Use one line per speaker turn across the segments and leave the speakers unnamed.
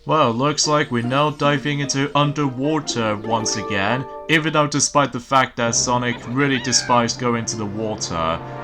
Well, looks like we're now diving into underwater once again, even though despite the fact that Sonic really despised going to the water.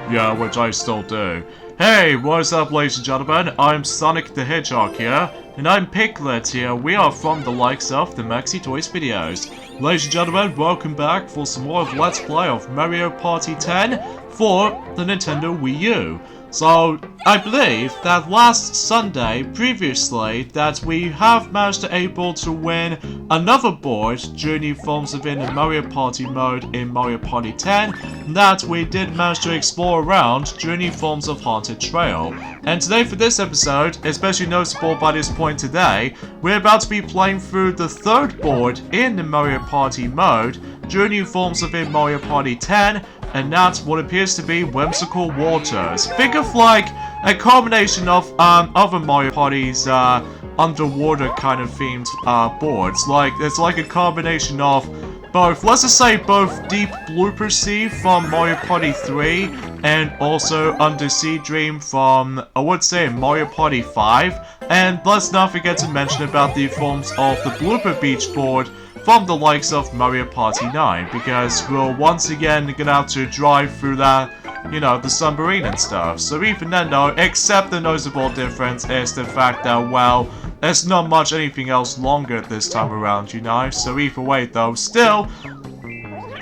Yeah, which I still do. Hey, what's up ladies and gentlemen, I'm Sonic the Hedgehog here, and I'm Piglet here. We are from the likes of the Maxi Toys videos. Ladies and gentlemen, welcome back for some more of Let's Play of Mario Party 10 for the Nintendo Wii U. So, I believe that last Sunday, previously, that we have managed to able to win another board during the forms within the Mario Party mode in Mario Party 10 that we did manage to explore around during the forms of Haunted Trail. And today for this episode, especially noticeable by this point today, we're about to be playing through the third board in the Mario Party mode during the forms within Mario Party 10, and that's what appears to be Whimsical Waters. Think of like a combination of other Mario Party's underwater kind of themed boards. Like it's like a combination of both, let's just say both Deep Blooper Sea from Mario Party 3 and also Undersea Dream from, I would say, Mario Party 5. And let's not forget to mention about the forms of the Blooper Beach board from the likes of Mario Party 9, because we'll once again gonna have to drive through that, you know, the submarine and stuff. So even then though, except the noticeable difference is the fact that, well, there's not much anything else longer this time around, you know. So either way though, still,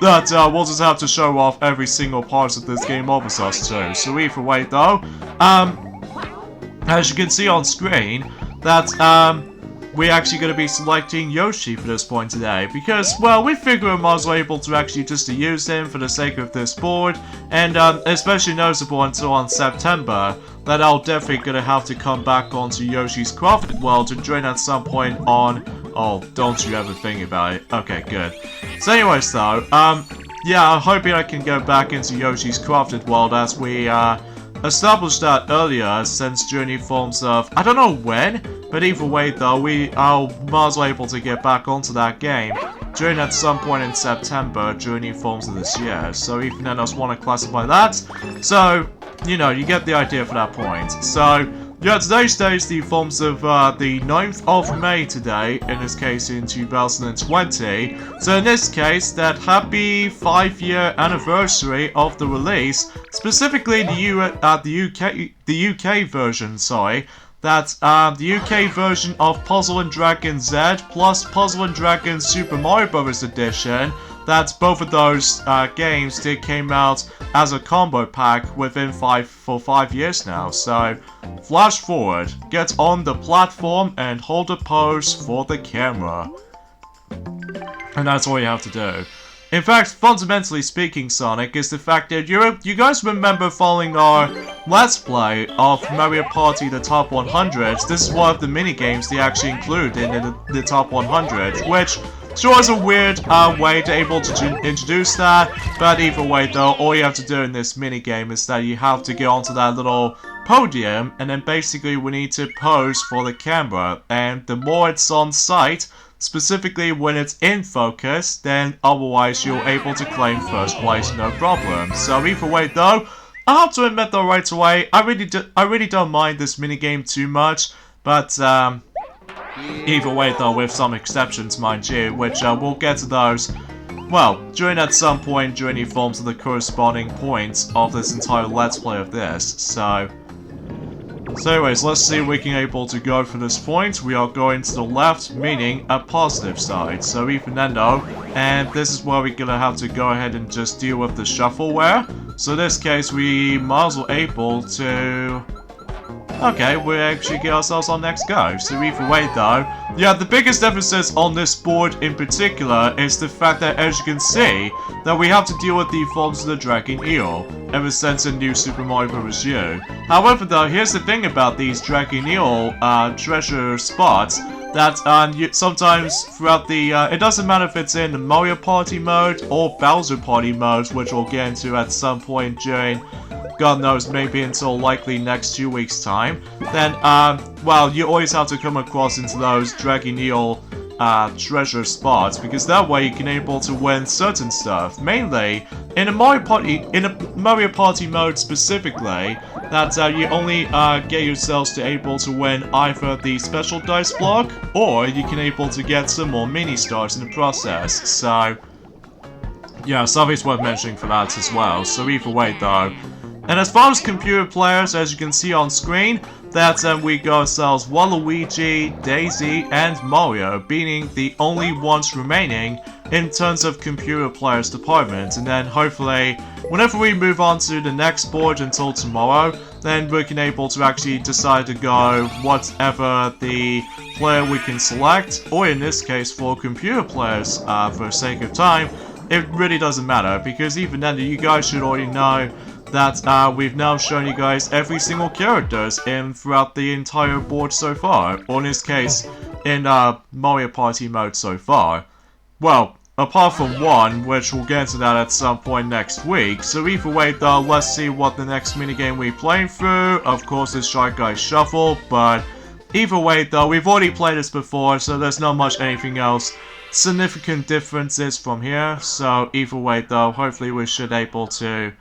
that we'll just have to show off every single part of this game of us too. So either way though, as you can see on screen, that, we're actually going to be selecting Yoshi for this point today, because, well, we figure we might as well able to actually just to use him for the sake of this board, and especially noticeable until on September, that I'll definitely going to have to come back onto Yoshi's Crafted World to join at some point on... Oh, don't you ever think about it. Okay, good. So anyways though, yeah, I'm hoping I can go back into Yoshi's Crafted World as we, established that earlier, since during forms of, I don't know when, but either way though, I'll might as well able to get back onto that game during at some point in September during the forms of this year. So even then I just want to classify that. So, you know, you get the idea for that point. So, yeah, today's day is the forms of the 9th of May today, in this case in 2020. So in this case, that happy 5-year anniversary of the release, specifically the UK version, sorry. That's the UK version of Puzzle & Dragon Z plus Puzzle & Dragon Super Mario Bros. Edition. That both of those games did came out as a combo pack within 5 years now. So, flash forward, get on the platform and hold a pose for the camera. And that's all you have to do. In fact, fundamentally speaking, Sonic, is the fact that you guys remember following our Let's Play of Mario Party the Top 100. This is one of the mini-games they actually include in the Top 100, which sure is a weird way to able to introduce that, but either way though, all you have to do in this mini-game is that you have to get onto that little podium, and then basically we need to pose for the camera, and the more it's on site, specifically when it's in focus, then otherwise you're able to claim first place no problem. So either way though, I have to admit though right away, I really don't mind this minigame too much, but either way though, with some exceptions mind you, which we'll get to those, well, during at some point during the forms of the corresponding points of this entire Let's Play of this. So anyways, let's see if we can able to go for this point. We are going to the left, meaning a positive side. So even then though, and this is where we're gonna have to go ahead and just deal with the shuffleware. So in this case, we might as well able to... Okay, we actually get ourselves on next go. So either way though, yeah, the biggest emphasis on this board in particular is the fact that, as you can see, that we have to deal with the forms of the Dragon Eel ever since the new Super Mario Bros. U. However though, here's the thing about these Dragon Eel treasure spots, that sometimes throughout the, it doesn't matter if it's in the Mario Party mode or Bowser Party mode, which we'll get into at some point during, God knows, maybe until likely next 2 weeks time, then, well, you always have to come across into those Dragon Eel treasure spots, because that way you can able to win certain stuff. Mainly, in a Mario Party, Mario Party mode specifically, that you only get yourselves to able to win either the special dice block, or you can able to get some more mini stars in the process. So yeah, something's worth mentioning for that as well. So either way though. And as far as computer players, as you can see on screen, that we got ourselves Waluigi, Daisy, and Mario being the only ones remaining in terms of computer players department. And then hopefully, whenever we move on to the next board until tomorrow, then we can able to actually decide to go whatever the player we can select, or in this case for computer players, for the sake of time, it really doesn't matter, because even then you guys should already know that we've now shown you guys every single characters in throughout the entire board so far, or in this case, in Mario Party mode so far. Well, apart from one, which we'll get into that at some point next week. So either way though, let's see what the next minigame we're playing through. Of course it's Shy Guy Shuffle, but either way though, we've already played this before, so there's not much anything else significant differences from here. So either way though, hopefully we should able to,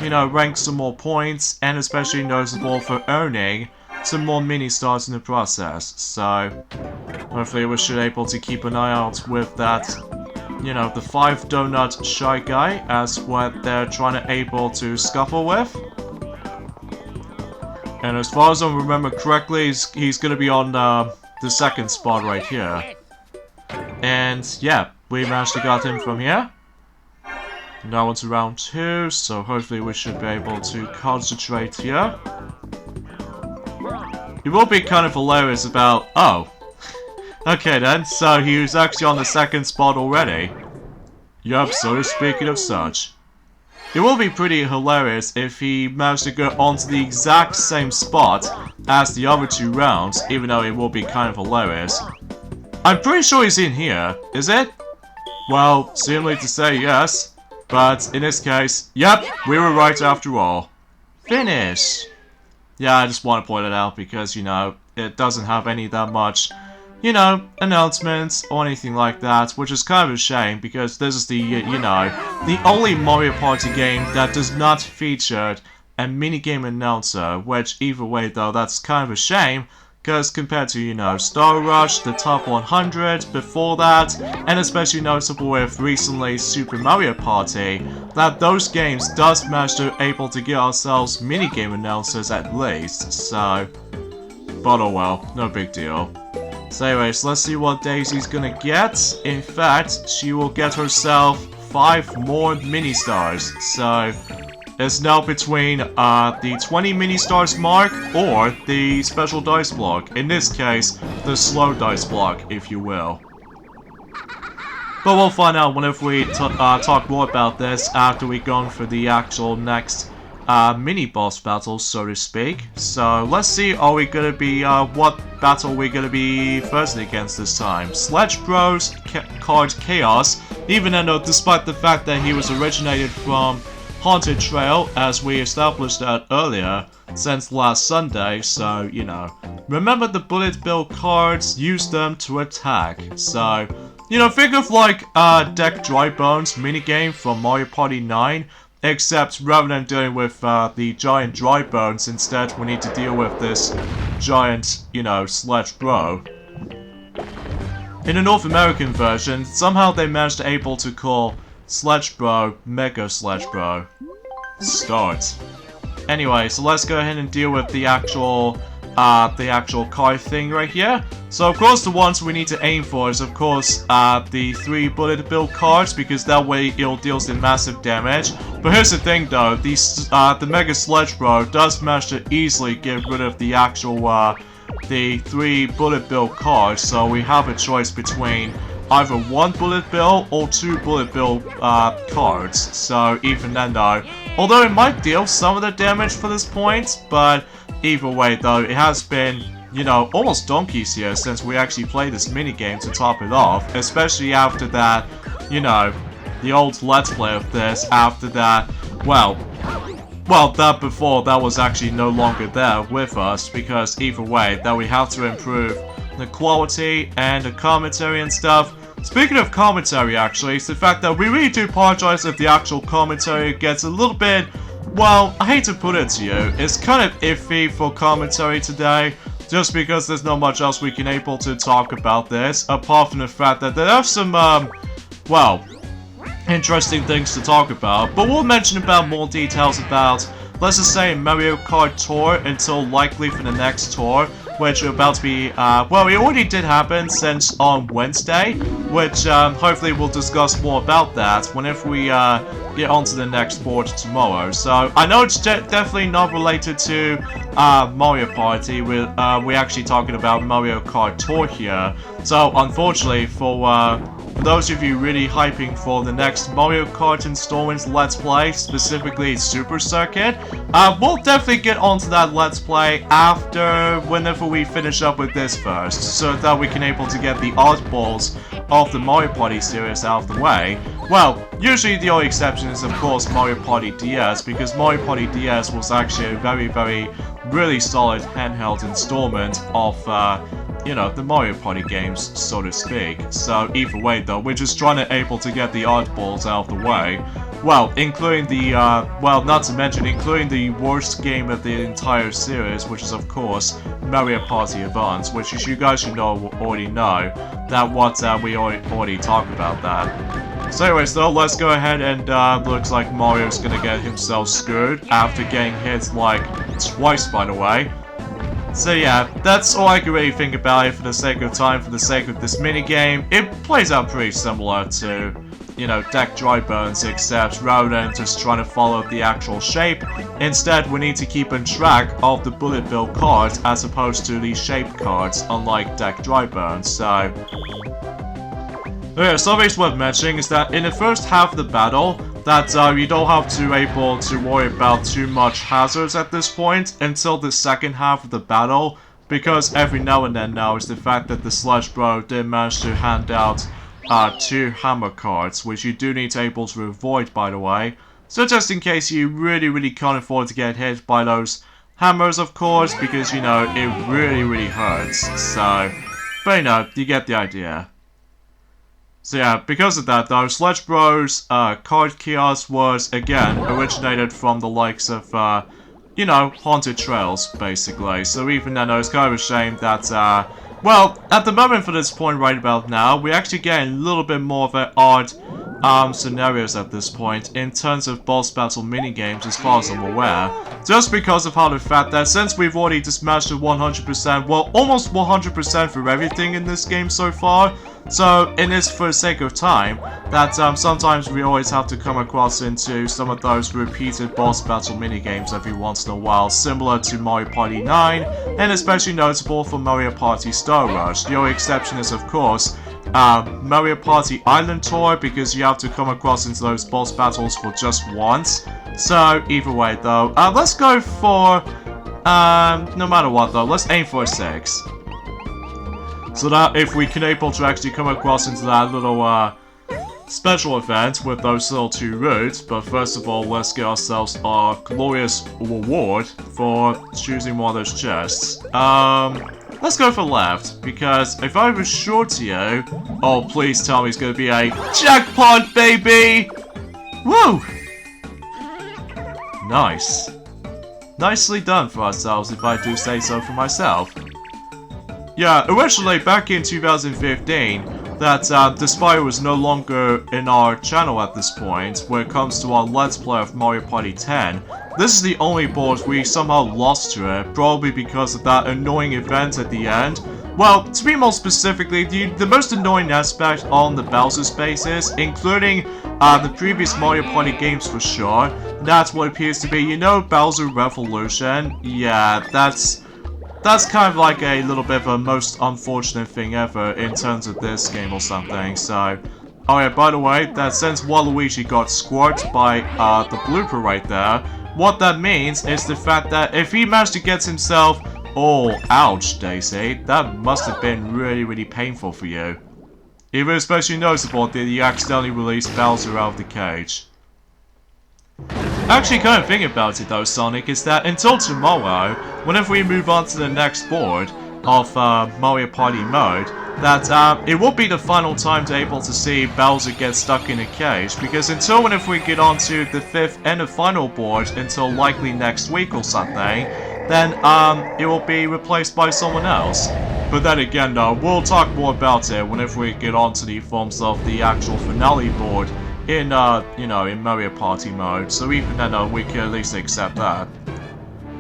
you know, rank some more points, and especially noticeable for earning some more mini stars in the process. So hopefully we should able to keep an eye out with that, you know, the 5 donut Shy Guy as what they're trying to able to scuffle with. And as far as I remember correctly, he's gonna be on the second spot right here. And yeah, we managed to get him from here. Now onto round 2, so hopefully we should be able to concentrate here. It will be kind of hilarious about... oh. Okay then, so he was actually on the second spot already. Yup, so speaking of such. It will be pretty hilarious if he managed to go onto the exact same spot as the other 2 rounds, even though it will be kind of hilarious. I'm pretty sure he's in here, is it? Well, seemingly to say yes. But in this case, yep, we were right after all. Finish! Yeah, I just want to point it out because, you know, it doesn't have any that much, you know, announcements or anything like that, which is kind of a shame because this is the, you know, the only Mario Party game that does not feature a minigame announcer, which either way though, that's kind of a shame. Because compared to, you know, Star Rush, the top 100 before that, and especially noticeable with recently Super Mario Party, that those games does manage to able to get ourselves minigame announcers at least, so... but oh well, no big deal. So anyways, let's see what Daisy's gonna get. In fact, she will get herself 5 more mini stars, so... it's now between the 20 mini stars mark or the special dice block. In this case, the slow dice block, if you will. But we'll find out whenever we talk more about this after we've gone for the actual next mini boss battle, so to speak. So let's see, are we gonna be what battle we're gonna be fighting against this time? Sledge Bros card Chaos. Even though, despite the fact that he was originated from Haunted Trail, as we established that earlier, since last Sunday, so, you know. Remember the bullet bill cards, use them to attack. So, you know, think of like Deck Dry Bones minigame from Mario Party 9, except rather than dealing with the giant dry bones, instead we need to deal with this giant, you know, Sledge Bro. In the North American version, somehow they managed to able to call Sledge Bro Mega Sledge Bro. Start. Anyway, so let's go ahead and deal with the actual card thing right here. So of course the ones we need to aim for is of course the 3 bullet bill cards, because that way it'll deal some massive damage. But here's the thing though, the Mega Sledge Bro does manage to easily get rid of the actual the 3 bullet bill cards, so we have a choice between either 1 bullet bill or 2 bullet bill cards. So even then though, although it might deal some of the damage for this point, but either way though, it has been, you know, almost donkeys here since we actually played this minigame to top it off, especially after that, you know, the old Let's Play of this, after that, well, that before that was actually no longer there with us, because either way, that we have to improve the quality and the commentary and stuff. Speaking of commentary, actually, it's the fact that we really do apologize if the actual commentary gets a little bit well, I hate to put it to you, it's kind of iffy for commentary today, just because there's not much else we can able to talk about this, apart from the fact that there are some, well, interesting things to talk about, but we'll mention about more details about, let's just say, Mario Kart Tour until likely for the next tour, which are about to be, well, it already did happen since on Wednesday, which hopefully we'll discuss more about that whenever we get onto the next board tomorrow. So I know it's definitely not related to Mario Party. We're actually talking about Mario Kart Tour here. So unfortunately for those of you really hyping for the next Mario Kart installments Let's Play, specifically Super Circuit, we'll definitely get onto that Let's Play after whenever we finish up with this first, so that we can able to get the oddballs of the Mario Party series out of the way. Well, usually the only exception is of course Mario Party DS, because Mario Party DS was actually a very really solid handheld installment of you know, the Mario Party games, so to speak. So either way though, we're just trying to able to get the oddballs out of the way. Well, including the, well, not to mention, including the worst game of the entire series, which is of course Mario Party Advance, which as you guys should already know, that what we already talked about that. So anyways though, let's go ahead and looks like Mario's gonna get himself screwed after getting hit like twice, by the way. So yeah, that's all I can really think about it for the sake of time, for the sake of this minigame. It plays out pretty similar to, you know, Deck Dry Bones, except rather than just trying to follow the actual shape, instead we need to keep in track of the bullet bill cards as opposed to the shaped cards, unlike Deck Dry Bones, so... Okay, something worth mentioning is that in the first half of the battle, that you don't have to able to worry about too much hazards at this point until the second half of the battle, because every now and then now is the fact that the Sledge Bro did manage to hand out 2 hammer cards, which you do need to able to avoid, by the way. So just in case you really can't afford to get hit by those hammers, of course, because you know it really hurts. So, but you know, you get the idea. So yeah, because of that though, Sledge Bros card kiosk was, again, originated from the likes of, you know, Haunted Trails, basically. So even then, it's kind of a shame that, well, at the moment for this point right about now, we're actually getting a little bit more of an odd scenarios at this point in terms of boss battle minigames as far as I'm aware. Just because of how the fact that since we've already just managed to 100%, well, almost 100% for everything in this game so far, so, it is for the sake of time that sometimes we always have to come across into some of those repeated boss battle minigames every once in a while, similar to Mario Party 9, and especially notable for Mario Party Star Rush. The only exception is, of course, Mario Party Island Tour, because you have to come across into those boss battles for just once. So, either way though, let's go for, no matter what though, let's aim for a 6. So that if we can able to actually come across into that little special event with those little 2 routes, but first of all, let's get ourselves our glorious reward for choosing one of those chests. Let's go for left, because if I was sure to you, oh please tell me it's gonna be a jackpot, baby! Woo! Nice. Nicely done for ourselves, if I do say so for myself. Yeah, originally back in 2015, that despite it was no longer in our channel at this point, when it comes to our Let's Play of Mario Party 10, this is the only board we somehow lost to it, probably because of that annoying event at the end. Well, to be more specifically, the most annoying aspect on the Bowser spaces, including the previous Mario Party games for sure, that's what appears to be, you know, Bowser Revolution? Yeah, that's kind of like a little bit of a most unfortunate thing ever in terms of this game or something, so... Oh yeah, by the way, that since Waluigi got squirted by the blooper right there, what that means is the fact that if he managed to get himself... Oh, ouch, Daisy. That must have been really painful for you. Even especially noticeable that you accidentally released Bowser out of the cage. Actually, kind of thing about it though, Sonic, is that until tomorrow, whenever we move on to the next board, of Mario Party mode, that it will be the final time to able to see Bowser get stuck in a cage, because until whenever we get onto the 5th and the final board, until likely next week or something, then it will be replaced by someone else. But then again though, we'll talk more about it whenever we get onto the forms of the actual finale board in, you know, in Mario Party mode, so even then we can at least accept that.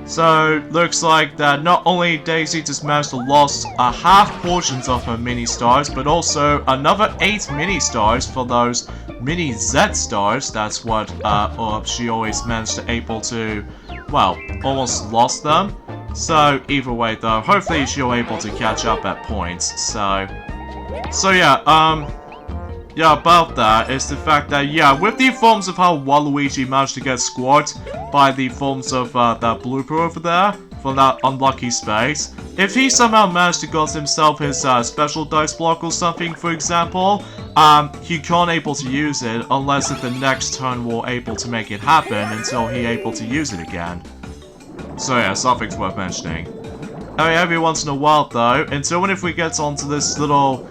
So, looks like that not only Daisy just managed to lose half portions of her mini-stars, but also another 8 mini-stars for those mini Z-stars. That's what she always managed to able to, well, almost lost them. So, either way though, hopefully she'll able to catch up at points. So yeah, about that is the fact that, yeah, with the forms of how Waluigi managed to get squashed by the forms of that blooper over there, from that unlucky space, if he somehow managed to get himself his special dice block or something, for example, he can't able to use it unless at the next turn will able to make it happen until he able to use it again. So yeah, something's worth mentioning. Every once in a while though, until whenever we get onto this little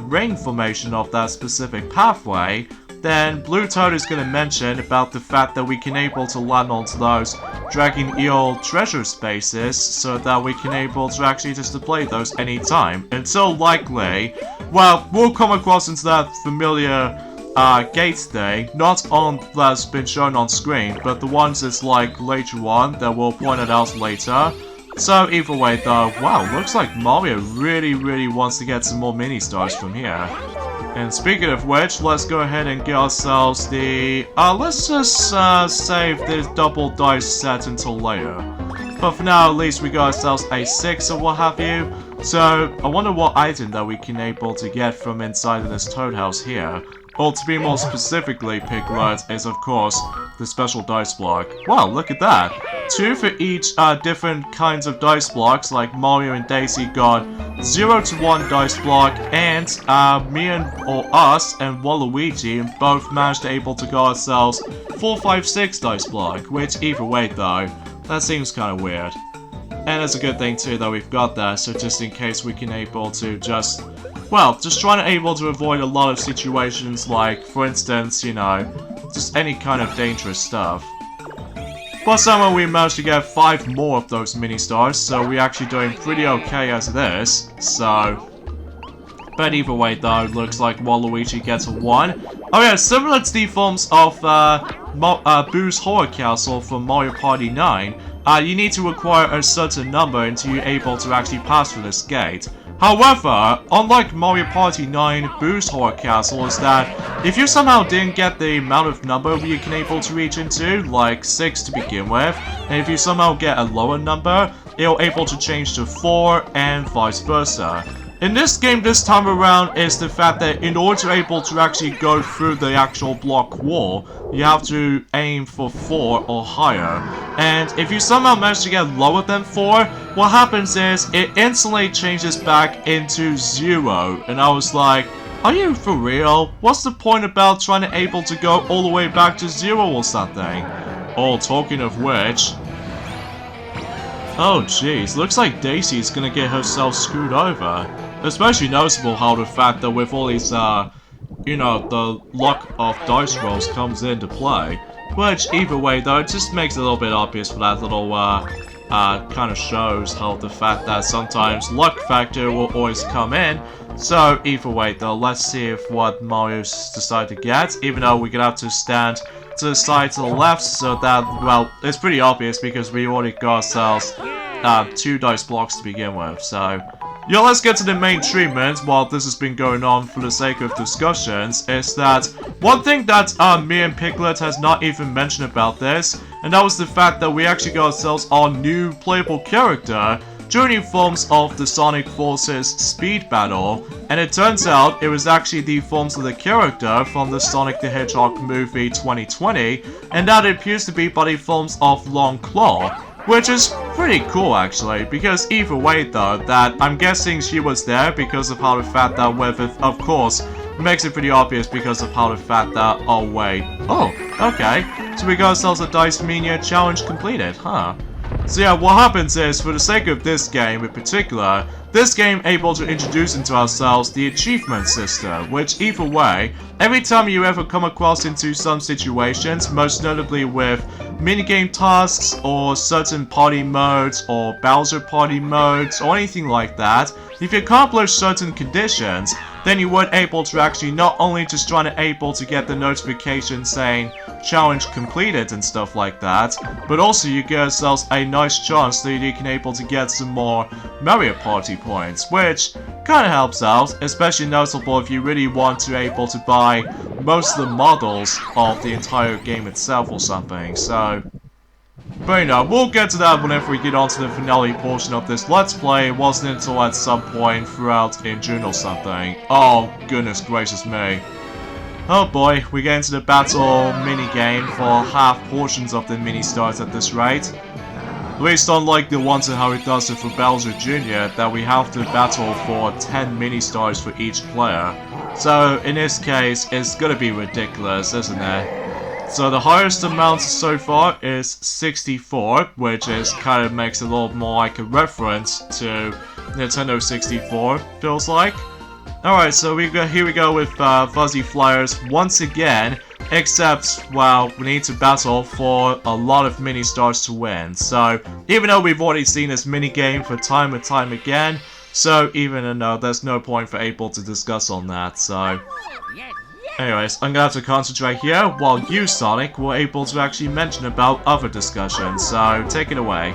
ring formation of that specific pathway, then Blue Toad is going to mention about the fact that we can able to land onto those Dragon Eel treasure spaces, so that we can able to actually just play those anytime, until likely, well, we'll come across into that familiar gate thing, not on that's been shown on screen, but the ones that's like later on that we'll point it out later. So either way though, wow, looks like Mario really wants to get some more mini-stars from here. And speaking of which, let's go ahead and get ourselves the, let's just save this double dice set until later. But for now, at least we got ourselves a 6 or what have you. So, I wonder what item that we can able to get from inside of this Toad House here. Or to be more specifically, Piglet, is of course the special dice block. Wow, look at that! 2 for each different kinds of dice blocks, like Mario and Daisy got 0 to 1 dice block, and me and or us and Waluigi both managed to able to get ourselves 4, 5, 6 dice block, which either way though, that seems kind of weird. And it's a good thing too that we've got that, so just in case we can able to just, well, just trying to able to avoid a lot of situations like, for instance, you know, just any kind of dangerous stuff. But somehow we managed to get 5 more of those mini-stars, so we're actually doing pretty okay as it is, so... But either way though, looks like Waluigi gets a 1. Oh yeah, similar to the forms of Boo's Horror Castle from Mario Party 9, you need to acquire a certain number until you're able to actually pass through this gate. However, unlike Mario Party 9, Boo's Horror Castle is that if you somehow didn't get the amount of number you can able to reach into, like 6 to begin with, and if you somehow get a lower number, it'll able to change to 4 and vice versa. In this game this time around is the fact that in order to able to actually go through the actual block wall, you have to aim for 4 or higher. And if you somehow manage to get lower than 4, what happens is it instantly changes back into 0. And I was like, are you for real? What's the point about trying to able to go all the way back to 0 or something? Oh, talking of which... Oh jeez, looks like Daisy's gonna get herself screwed over. Especially noticeable how the fact that with all these, you know, the luck of dice rolls comes into play. Which, either way though, it just makes it a little bit obvious for that little, kind of shows how the fact that sometimes luck factor will always come in. So, either way though, let's see if what Mario's decided to get, even though we're gonna have to stand to the side to the left, so that, well, it's pretty obvious because we already got ourselves 2 dice blocks to begin with, so... Yeah, let's get to the main treatment while this has been going on for the sake of discussions, is that one thing that me and Piglet has not even mentioned about this, and that was the fact that we actually got ourselves our new playable character during the forms of the Sonic Forces Speed Battle, and it turns out it was actually the forms of the character from the Sonic the Hedgehog movie 2020, and that it appears to be by the forms of Long Claw. Which is pretty cool actually, because either way though, that I'm guessing she was there because of how the fact that with it, of course, makes it pretty obvious because of how the fact that, oh wait, oh, okay, so we got ourselves a Dice Mania challenge completed, huh? So yeah, what happens is, for the sake of this game in particular, this game able to introduce into ourselves the achievement system, which either way, every time you ever come across into some situations, most notably with minigame tasks or certain party modes or Bowser party modes or anything like that, if you accomplish certain conditions, then you would able to actually not only just trying to able to get the notification saying challenge completed and stuff like that, but also you get yourselves a nice chance that you can able to get some more Mario Party points, which kind of helps out, especially noticeable if you really want to able to buy most of the models of the entire game itself or something. So, but you know, we'll get to that whenever we get onto the finale portion of this Let's Play. It wasn't until at some point throughout in June or something. Oh, goodness gracious me. Oh boy, we get into the battle mini-game for half portions of the mini-stars at this rate. At least unlike the ones and how it does it for Bowser Jr., that we have to battle for 10 mini-stars for each player. So, in this case, it's gonna be ridiculous, isn't it? So the highest amount so far is 64, which is kind of makes it a little more like a reference to Nintendo 64, feels like. Alright, so here we go with Fuzzy Flyers once again, except, well, we need to battle for a lot of mini-stars to win. So, even though we've already seen this mini-game for time and time again, so even though there's no point for able to discuss on that, so... Anyways, I'm gonna have to concentrate here, while you, Sonic, were able to actually mention about other discussions, so take it away.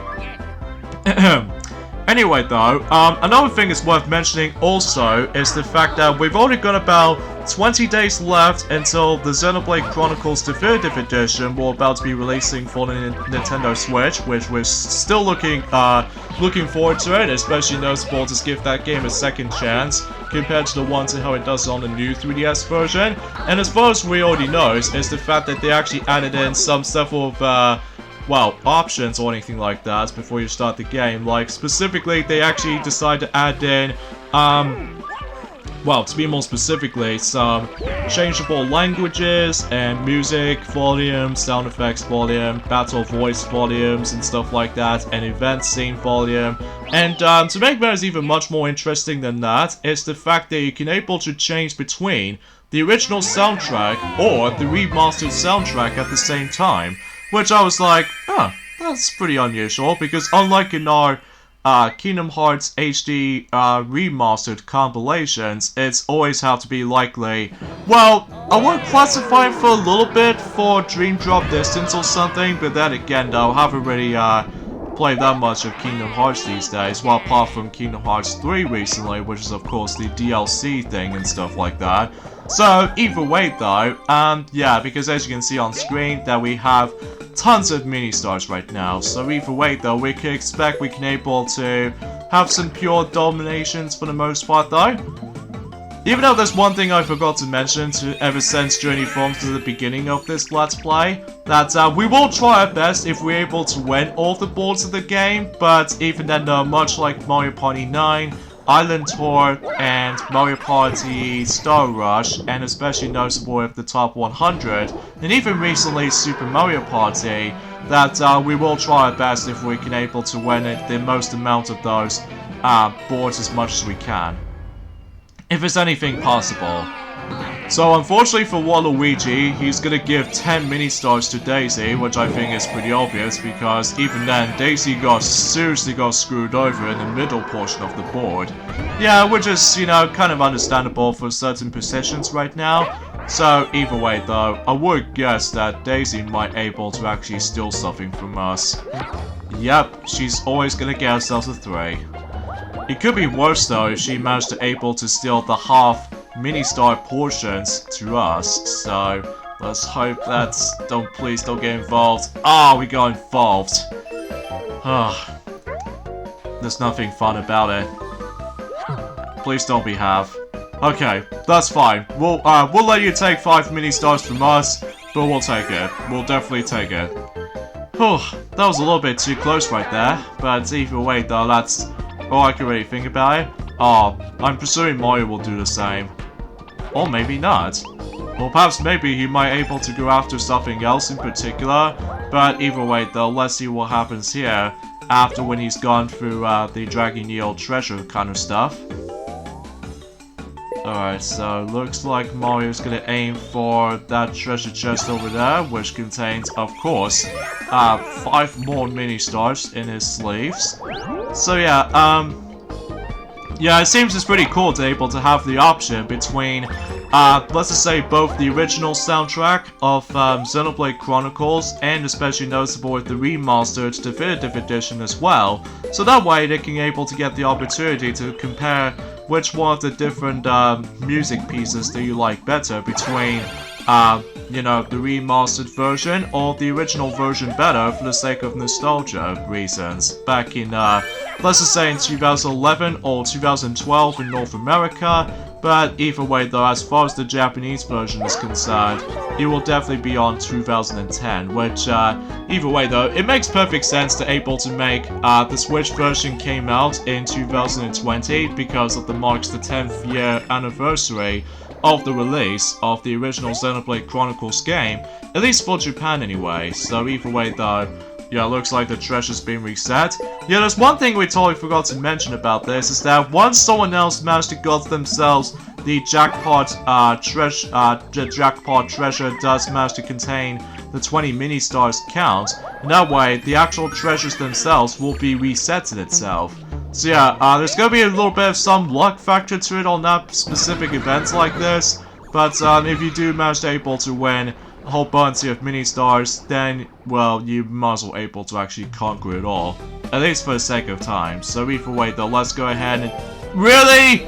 Anyway though, another thing is worth mentioning also is the fact that we've only got about 20 days left until the Xenoblade Chronicles Definitive Edition will about to be releasing for the Nintendo Switch, which we're still looking forward to it, especially noticeable to give that game a second chance compared to the ones and how it does on the new 3DS version. And as far as we already know is the fact that they actually added in some stuff of well, options or anything like that before you start the game. Like, specifically, they actually decided to add in, well, to be more specifically, some changeable languages and music volume, sound effects volume, battle voice volumes and stuff like that, and event scene volume. And to make matters even much more interesting than that, is the fact that you can able to change between the original soundtrack or the remastered soundtrack at the same time. Which I was like, huh, that's pretty unusual, because unlike in our Kingdom Hearts HD remastered compilations, it's always have to be likely, well, I would classify it for a little bit for Dream Drop Distance or something, but then again though, I haven't really played that much of Kingdom Hearts these days, well, apart from Kingdom Hearts 3 recently, which is of course the DLC thing and stuff like that. So, either way though, yeah, because as you can see on screen that we have tons of mini-stars right now, so either way though, we can expect we can able to have some pure dominations for the most part though. Even though there's one thing I forgot to mention ever since Journey forms to the beginning of this Let's Play, that we will try our best if we're able to win all the boards of the game, but even then though, much like Mario Party 9, Island Tour, and Mario Party Star Rush, and especially noticeable with the top 100, and even recently Super Mario Party, that we will try our best if we can able to win the most amount of those boards as much as we can. If there's anything possible. So unfortunately for Waluigi, he's gonna give 10 mini-stars to Daisy, which I think is pretty obvious because even then Daisy seriously got screwed over in the middle portion of the board. Yeah, which is, you know, kind of understandable for certain positions right now. So either way though, I would guess that Daisy might able to actually steal something from us. Yep, she's always gonna get herself a 3. It could be worse though if she managed to able to steal the half mini-star portions to us, so let's hope that's... please don't get involved. Ah, we got involved. Ah, there's nothing fun about it. Please don't be half. Okay, that's fine. We'll let you take 5 mini-stars from us, but we'll take it. We'll definitely take it. Whew, that was a little bit too close right there, but either way though, that's all I can really think about it. Oh, I'm presuming Mario will do the same. Or maybe not. Well, perhaps maybe he might able to go after something else in particular. But either way, though, let's see what happens here after when he's gone through the Dragon Eel treasure kind of stuff. Alright, so looks like Mario's gonna aim for that treasure chest over there, which contains, of course, 5 more mini stars in his sleeves. So yeah, yeah, it seems it's pretty cool to be able to have the option between, let's just say both the original soundtrack of Xenoblade Chronicles and especially noticeable with the remastered definitive edition as well. So that way they can be able to get the opportunity to compare which one of the different music pieces do you like better between, you know, the remastered version or the original version better for the sake of nostalgia reasons. Back in, let's just say in 2011 or 2012 in North America, but either way though, as far as the Japanese version is concerned, it will definitely be on 2010, which, either way though, it makes perfect sense to able to make, the Switch version came out in 2020 because of the marks the 10th year anniversary of the release of the original Xenoblade Chronicles game, at least for Japan anyway. So either way though, yeah, looks like the treasure's been reset. Yeah, there's one thing we totally forgot to mention about this, is that once someone else managed to get themselves the jackpot treasure does manage to contain the 20 mini stars count, and that way the actual treasures themselves will be reset in itself. So yeah, there's gonna be a little bit of some luck factor to it on that specific events like this, but if you do manage to able to win a whole bunch of mini stars, then, well, you might as well able to actually conquer it all, at least for the sake of time. So either way though, let's go ahead and... Really?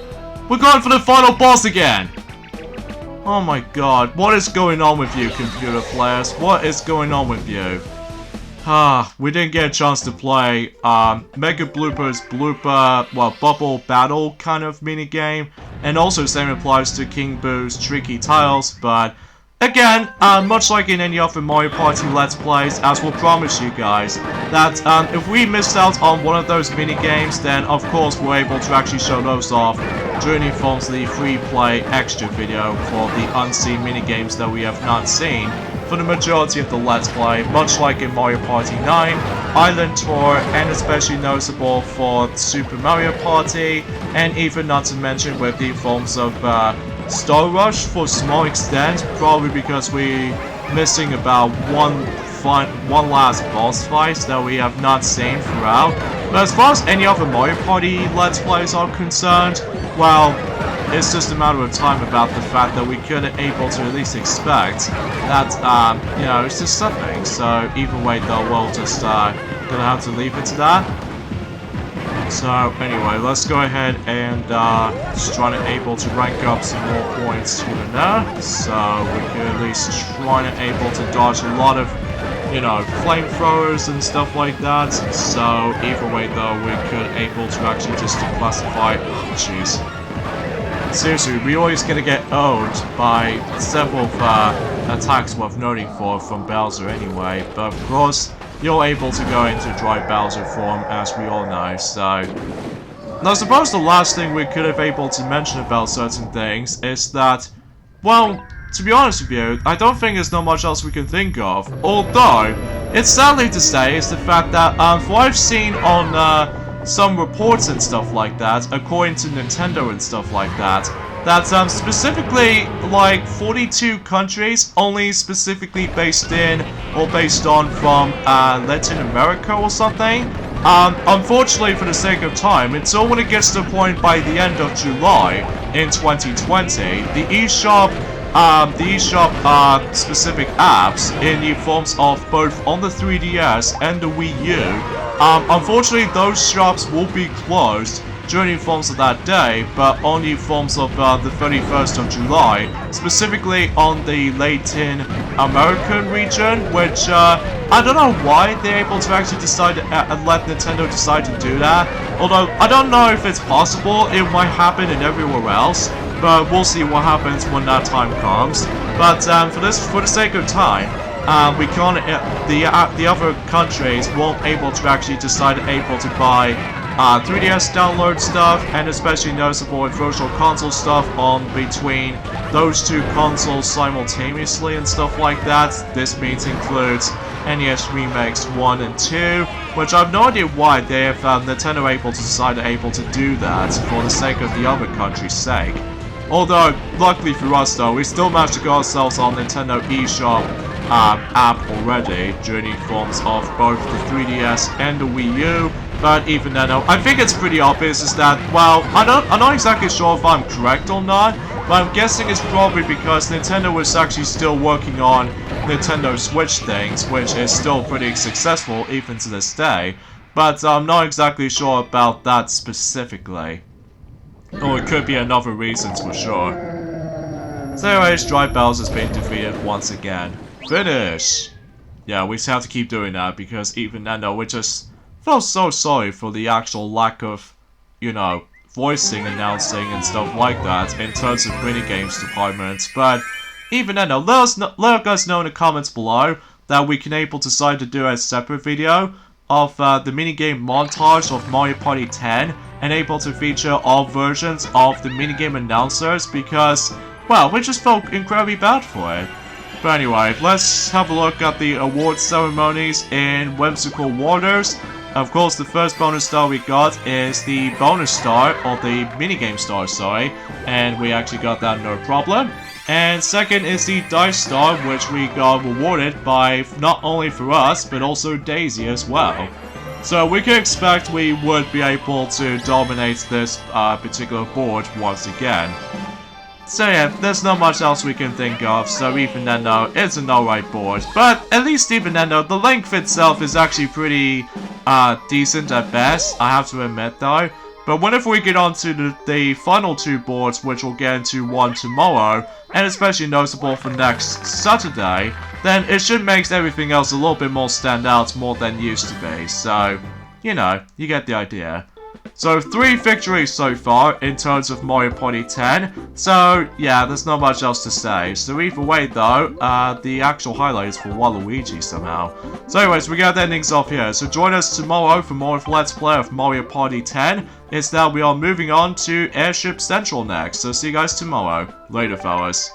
We're going for the final boss again! Oh my god, what is going on with you, computer players? What is going on with you? We didn't get a chance to play Mega Blooper's Bubble Battle kind of minigame, and also same applies to King Boo's Tricky Tiles, but again, much like in any other Mario Party Let's Plays, as we'll promise you guys, that if we missed out on one of those minigames, then of course we're able to actually show those off during the forms of the free play extra video for the unseen minigames that we have not seen for the majority of the Let's Play, much like in Mario Party 9, Island Tour, and especially noticeable for Super Mario Party, and even not to mention with the forms of Star Rush for a small extent, probably because we're missing about one last boss fight that we have not seen throughout. But as far as any other Mario Party Let's Plays are concerned, well, it's just a matter of time about the fact that we couldn't able to at least expect that, you know, it's just something. So either way though, we'll just gonna have to leave it to that. So anyway, let's go ahead and just try to able to rank up some more points here and there. So we can at least try to able to dodge a lot of, you know, flamethrowers and stuff like that. So either way though, we could able to actually just classify. Oh jeez. Seriously, we always gonna get owned by several attacks worth noting for from Bowser anyway. But of course, you're able to go into Dry Bowser form, as we all know, so... Now, I suppose the last thing we could have able to mention about certain things is that, well, to be honest with you, I don't think there's not much else we can think of. Although, it's sadly to say is the fact that, from what I've seen on some reports and stuff like that, according to Nintendo and stuff like that, that specifically, like, 42 countries only specifically based in, or based on from, Latin America or something. Unfortunately, for the sake of time, it's all when it gets to the point by the end of July in 2020, the eShop specific apps in the forms of both on the 3DS and the Wii U, unfortunately, those shops will be closed during the forms of that day, but only forms of the 31st of July, specifically on the Latin American region, which I don't know why they're able to actually decide to let Nintendo decide to do that. Although I don't know if it's possible, it might happen in everywhere else, but we'll see what happens when that time comes. But for the sake of time, we can't. The other countries won't able to actually decide able to buy 3DS download stuff, and especially noticeable with Virtual Console stuff on between those two consoles simultaneously and stuff like that. This means includes NES Remakes 1 and 2, which I have no idea why they have Nintendo decided to do that for the sake of the other country's sake. Although, luckily for us though, we still managed to get ourselves on Nintendo eShop app already, during the forms of both the 3DS and the Wii U. But even then, I think it's pretty obvious is that, well, I'm not exactly sure if I'm correct or not, but I'm guessing it's probably because Nintendo was actually still working on Nintendo Switch things, which is still pretty successful even to this day. But I'm not exactly sure about that specifically. Or it could be another reasons for sure. So anyways, Dry Bells has been defeated once again. Finish! Yeah, we just have to keep doing that because even then, we just felt so sorry for the actual lack of, you know, voicing, announcing, and stuff like that in terms of minigames department. But even then, let us know in the comments below that we can decide to do a separate video of the minigame montage of Mario Party 10 and able to feature all versions of the minigame announcers because, well, we just felt incredibly bad for it. But anyway, let's have a look at the award ceremonies in Whimsical Waters. Of course, the first bonus star we got is the bonus star, or the minigame star, sorry, and we actually got that no problem. And second is the dice star, which we got rewarded by not only for us, but also Daisy as well. So we can expect we would be able to dominate this particular board once again. So yeah, there's not much else we can think of, so even then though, it's an alright board. But at least even then though, the length itself is actually pretty decent at best, I have to admit though. But whenever we get on to the final two boards, which we'll get into one tomorrow, and especially noticeable for next Saturday, then it should make everything else a little bit more stand out more than used to be. So, you know, you get the idea. So 3 victories so far in terms of Mario Party 10. So yeah, there's not much else to say. So either way though, the actual highlight is for Waluigi somehow. So anyways, we got the endings off here. So join us tomorrow for more of Let's Play of Mario Party 10. It's now we are moving on to Airship Central next. So see you guys tomorrow. Later fellas.